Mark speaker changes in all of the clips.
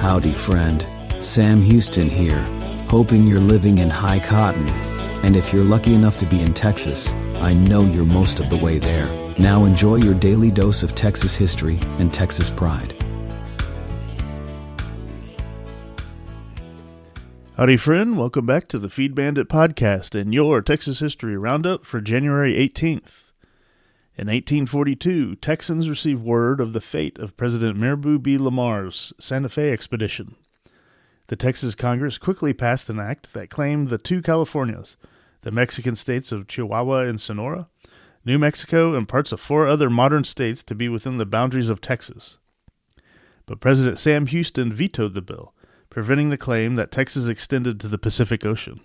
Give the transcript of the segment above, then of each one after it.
Speaker 1: Howdy, friend. Sam Houston here, hoping you're living in high cotton. And if you're lucky enough to be in Texas, I know you're most of the way there. Now enjoy your daily dose of Texas history and Texas pride.
Speaker 2: Howdy, friend. Welcome back to the Feed Bandit podcast and your Texas History Roundup for January 18th. In 1842, Texans received word of the fate of President Mirabeau B. Lamar's Santa Fe expedition. The Texas Congress quickly passed an act that claimed the two Californias, the Mexican states of Chihuahua and Sonora, New Mexico, and parts of 4 other modern states to be within the boundaries of Texas. But President Sam Houston vetoed the bill, preventing the claim that Texas extended to the Pacific Ocean.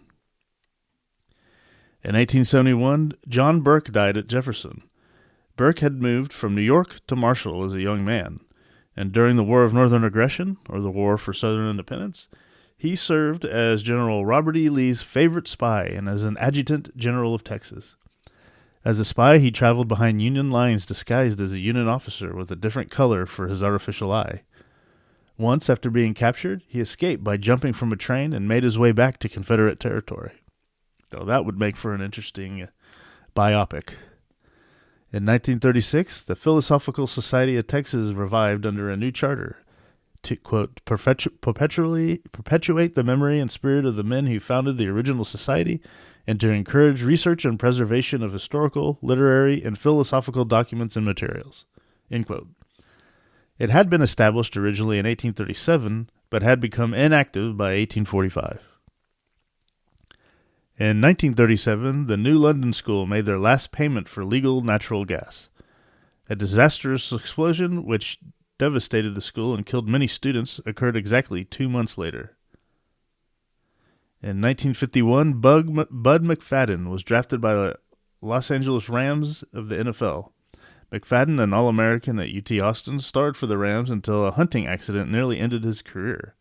Speaker 2: In 1871, John Burke died at Jefferson. Burke had moved from New York to Marshall as a young man, and during the War of Northern Aggression, or the War for Southern Independence, he served as General Robert E. Lee's favorite spy and as an adjutant general of Texas. As a spy, he traveled behind Union lines disguised as a Union officer with a different color for his artificial eye. Once, after being captured, he escaped by jumping from a train and made his way back to Confederate territory. Though that would make for an interesting biopic. In 1936, the Philosophical Society of Texas revived under a new charter to, quote, perpetuate the memory and spirit of the men who founded the original society and to encourage research and preservation of historical, literary, and philosophical documents and materials, end quote. It had been established originally in 1837, but had become inactive by 1845. In 1937, the New London School made their last payment for legal natural gas. A disastrous explosion, which devastated the school and killed many students, occurred exactly 2 months later. In 1951, Bud McFadden was drafted by the Los Angeles Rams of the NFL. McFadden, an All-American at UT Austin, starred for the Rams until a hunting accident nearly ended his career.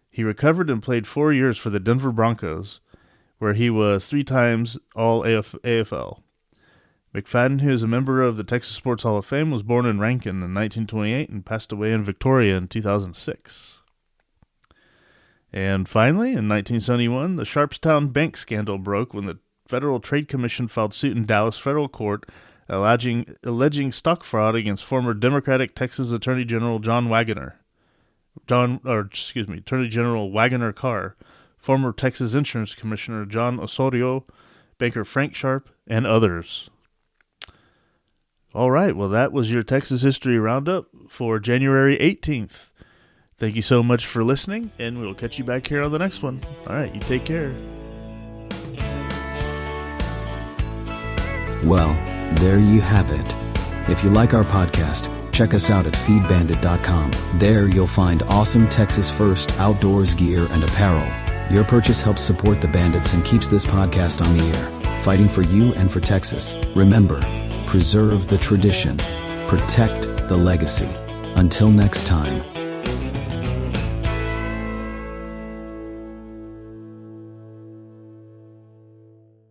Speaker 2: He recovered and played 4 years for the Denver Broncos, where he was 3 times All-AFL. McFadden, who is a member of the Texas Sports Hall of Fame, was born in Rankin in 1928 and passed away in Victoria in 2006. And finally, in 1971, the Sharpstown bank scandal broke when the Federal Trade Commission filed suit in Dallas federal court alleging stock fraud against former Democratic Texas Attorney General Attorney General Wagoner Carr, former Texas Insurance Commissioner John Osorio, banker Frank Sharp, and others. All right, well, that was your Texas History Roundup for January 18th. Thank you so much for listening, and we'll catch you back here on the next one. All right, you take care.
Speaker 1: Well, there you have it. If you like our podcast, check us out at feedbandit.com. There you'll find awesome Texas First outdoors gear and apparel. Your purchase helps support the Bandits and keeps this podcast on the air, fighting for you and for Texas. Remember, preserve the tradition, protect the legacy. Until next time.